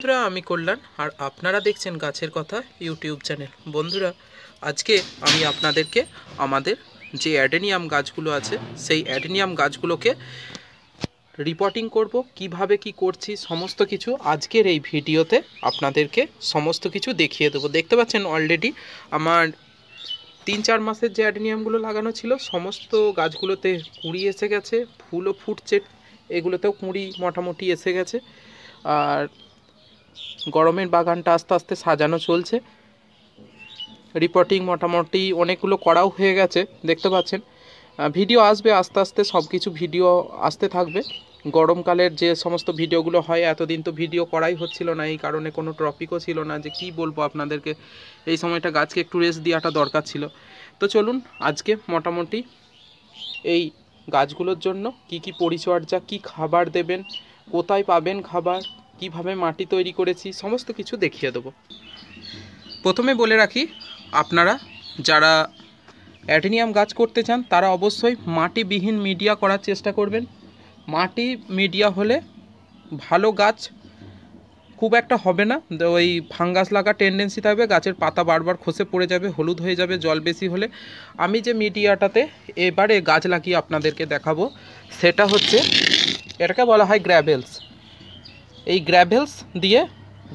বন্ধুরা, আমি কল্যাণ আর আপনারা দেখছেন গাছের কথা ইউটিউব চ্যানেল। বন্ধুরা, আজকে আমি আপনাদেরকে আমাদের যে অ্যাডেনিয়াম গাছগুলো আছে সেই অ্যাডেনিয়াম গাছগুলোকে রিপোর্টিং করব, কিভাবে কি করছি সমস্ত কিছু আজকের এই ভিডিওতে আপনাদেরকে সমস্ত কিছু দেখিয়ে দেবো। দেখতে পাচ্ছেন অলরেডি আমার 3-4 মাসের যে অ্যাডেনিয়ামগুলো লাগানো ছিল সমস্ত গাছগুলোতে কুঁড়ি এসে গেছে, ফুলও ফুটছে, এগুলোতেও কুঁড়ি মোটামুটি এসে গেছে। আর গরমের বাগানটা আস্তে আস্তে সাজানো চলছে। রিপোর্টিং মোটামুটি অনেকগুলো করাও হয়ে গেছে, দেখতে পাচ্ছেন। ভিডিও আসবে আস্তে আস্তে, সব কিছু ভিডিও আসতে থাকবে। গরমকালের যে সমস্ত ভিডিওগুলো হয়, এতদিন তো ভিডিও করাই হচ্ছিল না, এই কারণে কোনো টপিকও ছিল না যে কি বলবো আপনাদেরকে। এই সময়টা গাছকে একটু রেস্ট দেওয়াটা দরকার ছিল। তো চলুন, আজকে মোটামুটি এই গাছগুলোর জন্য কি কি পরিচর্যা, কি খাবার দেবেন, কোথায় পাবেন খাবার, কিভাবে মাটি তৈরি করেছি সমস্ত কিছু দেখিয়ে দেবো। প্রথমে বলে রাখি, আপনারা যারা অ্যাডেনিয়াম গাছ করতে চান তারা অবশ্যই মাটিবিহীন মিডিয়া করার চেষ্টা করবেন। মাটি মিডিয়া হলে ভালো গাছ খুব একটা হবে না, ওই ফাঙ্গাস লাগা টেন্ডেন্সি থাকবে, গাছের পাতা বারবার খসে পড়ে যাবে, হলুদ হয়ে যাবে জল বেশি হলে। আমি যে মিডিয়াটাতে এবারে গাছ লাগিয়ে আপনাদেরকে দেখাবো সেটা হচ্ছে, এটাকে বলা হয় গ্র্যাভেলস। এই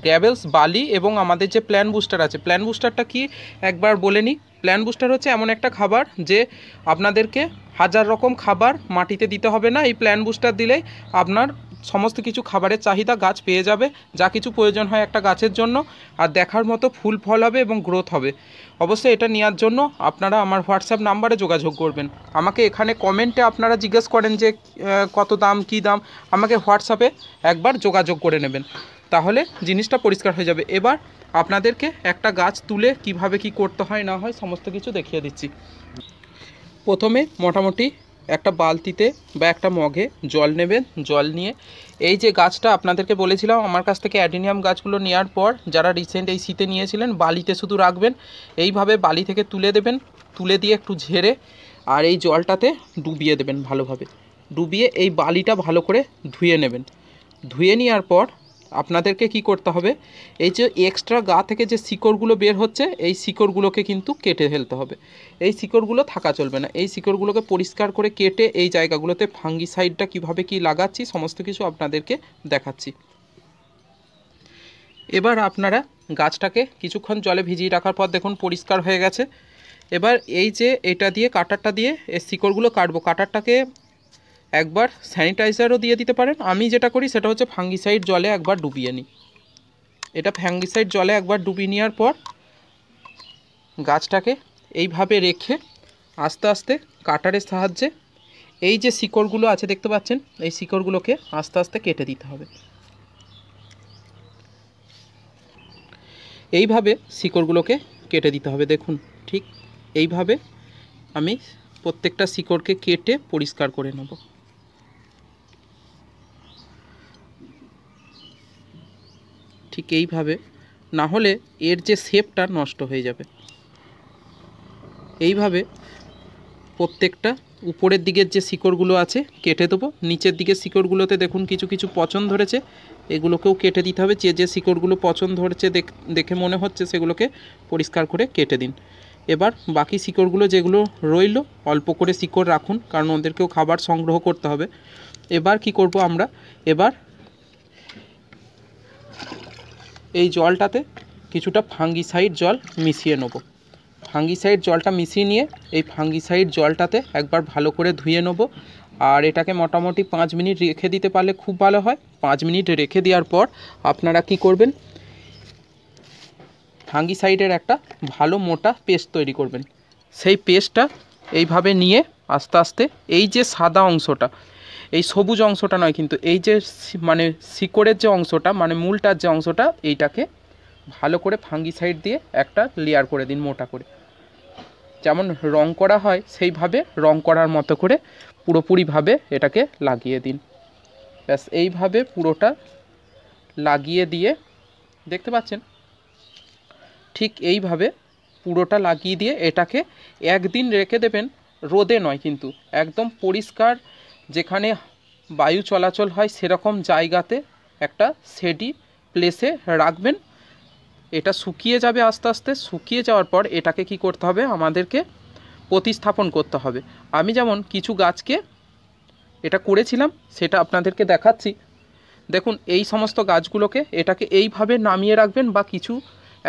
গ্র্যাভেলস বালি এবং আমাদের যে প্ল্যান বুস্টার আছে, প্ল্যান বুস্টারটা কি একবার বলে নিই। প্ল্যান বুস্টার হচ্ছে এমন একটা খাবার যে আপনাদেরকে 1000 রকম খাবার মাটিতে দিতে হবে না। এই প্ল্যান বুস্টার দিলেই আপনার সমস্ত কিছু খাবারের চাহিদা গাছ পেয়ে যাবে, যা কিছু প্রয়োজন হয় একটা গাছের জন্য, আর দেখার মতো ফুল ফল হবে এবং গ্রোথ হবে। অবশ্যই এটা নেওয়ার জন্য আপনারা আমার হোয়াটসঅ্যাপ নাম্বারে যোগাযোগ করবেন। আমাকে এখানে কমেন্টে আপনারা জিজ্ঞেস করেন যে কত দাম, কী দাম, আমাকে হোয়াটসঅ্যাপে একবার যোগাযোগ করে নেবেন, তাহলে জিনিসটা পরিষ্কার হয়ে যাবে। এবার আপনাদেরকে একটা গাছ তুলে কিভাবে কি করতে হয় না হয় সমস্ত কিছু দেখিয়ে দিচ্ছি। প্রথমে মোটামুটি একটা বালতিতে বা একটা মগে জল নেবেন। জল নিয়ে এই যে গাছটা আপনাদেরকে বলেছিলাম আমার কাছ থেকে অ্যাডেনিয়াম গাছগুলো নেওয়ার পর যারা রিসেন্ট এই শীতে নিয়েছিলেন, বালিতে শুধু রাখবেন। এইভাবে বালি থেকে তুলে দেবেন, তুলে দিয়ে একটু ঝেড়ে আর এই জলটাতে ডুবিয়ে দেবেন ভালোভাবে। ডুবিয়ে এই বালিটা ভালো করে ধুয়ে নেবেন। ধুয়ে নেওয়ার পর আপনাদেরকে কি করতে হবে, এই যে এক্সট্রা গা থেকে যে শিকড়গুলো বের হচ্ছে এই শিকড়গুলোকে কিন্তু কেটে ফেলতে হবে। এই শিকড়গুলো থাকা চলবে না। এই শিকড়গুলোকে পরিষ্কার করে কেটে এই জায়গাগুলোতে ফাঙ্গিসাইডটা কিভাবে কি লাগাচ্ছি সমস্ত কিছু আপনাদেরকে দেখাচ্ছি। এবার আপনারা গাছটাকে কিছুক্ষণ জলে ভিজিয়ে রাখার পর দেখুন পরিষ্কার হয়ে গেছে। এবার এই যে এটা দিয়ে কাটারটা দিয়ে এই শিকড়গুলো কাটবো। কাটারটাকে একবার স্যানিটাইজারও দিয়ে দিতে পারেন। আমি যেটা করি সেটা হচ্ছে ফাঙ্গিসাইড জলে একবার ডুবিয়ে নিই। এটা ফাঙ্গিসাইড জলে একবার ডুবিয়ে নেওয়ার পর গাছটাকে এইভাবে রেখে আস্তে আস্তে কাটারের সাহায্যে এই যে শিকড়গুলো আছে দেখতে পাচ্ছেন, এই শিকড়গুলোকে আস্তে আস্তে কেটে দিতে হবে। এইভাবে শিকড়গুলোকে কেটে দিতে হবে। দেখুন ঠিক এইভাবে আমি প্রত্যেকটা শিকড়কে কেটে পরিষ্কার করে নেব। ঠিক এইভাবে, না হলে এর যে শেপটা নষ্ট হয়ে যাবে। এইভাবে প্রত্যেকটা উপরের দিকের যে শিকড়গুলো আছে কেটে দেবো। নিচের দিকের শিকড়গুলোতে দেখুন কিছু কিছু পচন ধরেছে, এগুলোকেও কেটে দিতে হবে। যে যে শিকড়গুলো পচন ধরেছে দেখে মনে হচ্ছে সেগুলোকে পরিষ্কার করে কেটে দিন। এবার বাকি শিকড়গুলো যেগুলো রইল অল্প করে শিকড় রাখুন, কারণ ওদেরকেও খাবার সংগ্রহ করতে হবে। এবার কি করব আমরা, এবার এই জলটাতে কিছুটা ফাঙ্গিসাইড জল মিশিয়ে নেব। ফাঙ্গিসাইড জলটা মিশিয়ে নিয়ে এই ফাঙ্গিসাইড জলটাতে একবার ভালো করে ধুয়ে নেব। আর এটাকে মোটামুটি 5 মিনিট রেখে দিতে পারলে খুব ভালো হয়। 5 মিনিট রেখে দেওয়ার পর আপনারা কি করবেন, ফাঙ্গিসাইডের একটা ভালো মোটা পেস্ট তৈরি করবেন। সেই পেস্টটা এইভাবে নিয়ে আস্তে আস্তে এই যে সাদা অংশটা, এই সবুজ অংশটা নয় কিন্তু, এই যে মানে শিকড়ের যে অংশটা মানে মূলটার যে অংশটা, এইটাকে ভালো করে ফাঙ্গিসাইড দিয়ে একটা লেয়ার করে দিন মোটা করে। যেমন রং করা হয় সেইভাবে রং করার মতো করে পুরোপুরিভাবে এটাকে লাগিয়ে দিন। ব্যাস এইভাবে পুরোটা লাগিয়ে দিয়ে দেখতে পাচ্ছেন, ঠিক এইভাবে পুরোটা লাগিয়ে দিয়ে এটাকে একদিন রেখে দেবেন। রোদে নয় কিন্তু, একদম পরিষ্কার যেখানে বায়ু চলাচল হয় সেরকম জায়গাতে একটা শেডি প্লেসে রাখবেন। এটা শুকিয়ে যাবে আস্তে আস্তে। শুকিয়ে যাওয়ার পর এটাকে কি করতে হবে, আমাদেরকে প্রতিস্থাপন করতে হবে। আমি যেমন কিছু গাছকে এটা করেছিলাম, সেটা আপনাদেরকে দেখাচ্ছি। দেখুন, এই সমস্ত গাছগুলোকে এটাকে এইভাবে নামিয়ে রাখবেন বা কিছু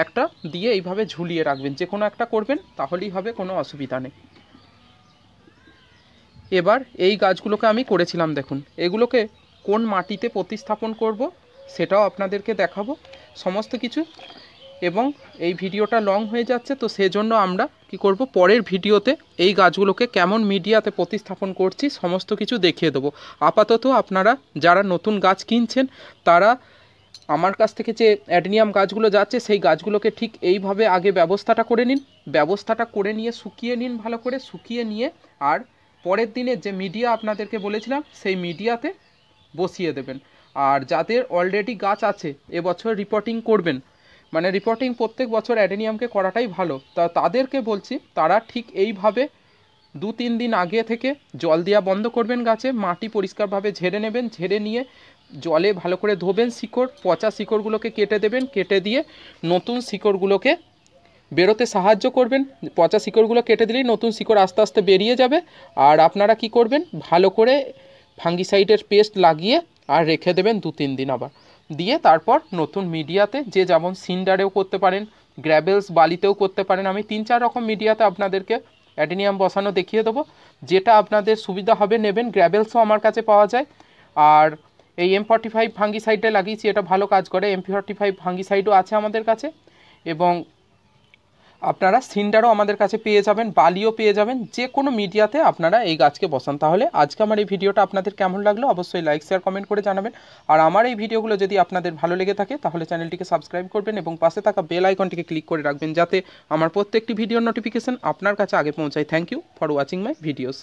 একটা দিয়ে এইভাবে ঝুলিয়ে রাখবেন, যে কোনো একটা করবেন, তাহলেই হবে, কোনো অসুবিধা নেই। এবার এই গাছগুলোকে আমি করেছিলাম, দেখুন এগুলোকে কোন মাটিতে প্রতিস্থাপন করব সেটাও আপনাদেরকে দেখাবো সমস্ত কিছু। এবং এই ভিডিওটা লং হয়ে যাচ্ছে, তো সেজন্য আমরা কি করব, পরের ভিডিওতে এই গাছগুলোকে কেমন মিডিয়াতে প্রতিস্থাপন করছি সমস্ত কিছু দেখিয়ে দেবো। আপাতত আপনারা যারা নতুন গাছ কিনছেন তারা আমার কাছ থেকে যে অ্যাডেনিয়াম গাছগুলো যাচ্ছে সেই গাছগুলোকে ঠিক এইভাবে আগে ব্যবস্থাটা করে নিন। ব্যবস্থাটা করে নিয়ে শুকিয়ে নিন, ভালো করে শুকিয়ে নিয়ে আর পরের দিনে যে মিডিয়া আপনাদেরকে বলেছিলাম সেই মিডিয়াতে বসিয়ে দেবেন। আর যাদের অলরেডি গাছ আছে, এবছর রিপোর্টিং করবেন, মানে রিপোর্টিং প্রত্যেক বছর অ্যাডেনিয়ামকে করাটাই ভালো, তাদেরকে বলছি তারা ঠিক এইভাবে 2-3 দিন আগে থেকে জল দেওয়া বন্ধ করবেন, গাছে মাটি পরিষ্কারভাবে ঝেড়ে নেবেন, ঝেড়ে নিয়ে জলে ভালো করে ধোবেন, শিকড় পচা শিকড়গুলোকে কেটে দেবেন, কেটে দিয়ে নতুন শিকড়গুলোকে বেরোতে সাহায্য করবেন। পচা শিকড়গুলো কেটে দিলেই নতুন শিকড় আস্তে আস্তে বেরিয়ে যাবে। আর আপনারা কি করবেন, ভালো করে ফাঙ্গিসাইডের পেস্ট লাগিয়ে আর রেখে দেবেন 2-3 দিন, আবার দিয়ে তারপর নতুন মিডিয়াতে, যে যেমন সিন্ডারেও করতে পারেন, গ্র্যাভেলস বালিতেও করতে পারেন। আমি 3-4 রকম মিডিয়াতে আপনাদেরকে অ্যাডেনিয়াম বসানো দেখিয়ে দেবো, যেটা আপনাদের সুবিধা হবে নেবেন। গ্র্যাভেলসও আমার কাছে পাওয়া যায়। আর এই M45 ফাঙ্গিসাইডটা লাগিয়েছি, এটা ভালো কাজ করে। M45 ফাঙ্গিসাইডও আছে আমাদের কাছে, এবং আপনারা সিন্ডারও আমাদের কাছে পেয়ে যাবেন, বালিও পেয়ে যাবেন। যে কোনো মিডিয়াতে আপনারা এই গাছকে বসান। তাহলে আজকে আমার এই ভিডিওটা আপনাদের কেমন লাগলো অবশ্যই লাইক শেয়ার কমেন্ট করে জানাবেন। আর আমার এই ভিডিওগুলো যদি আপনাদের ভালো লেগে থাকে তাহলে চ্যানেলটিকে সাবস্ক্রাইব করবেন এবং পাশে থাকা বেল আইকনটিকে ক্লিক করে রাখবেন, যাতে আমার প্রত্যেকটি ভিডিওর নোটিফিকেশন আপনার কাছে আগে পৌঁছায়। Thank you for watching my videos.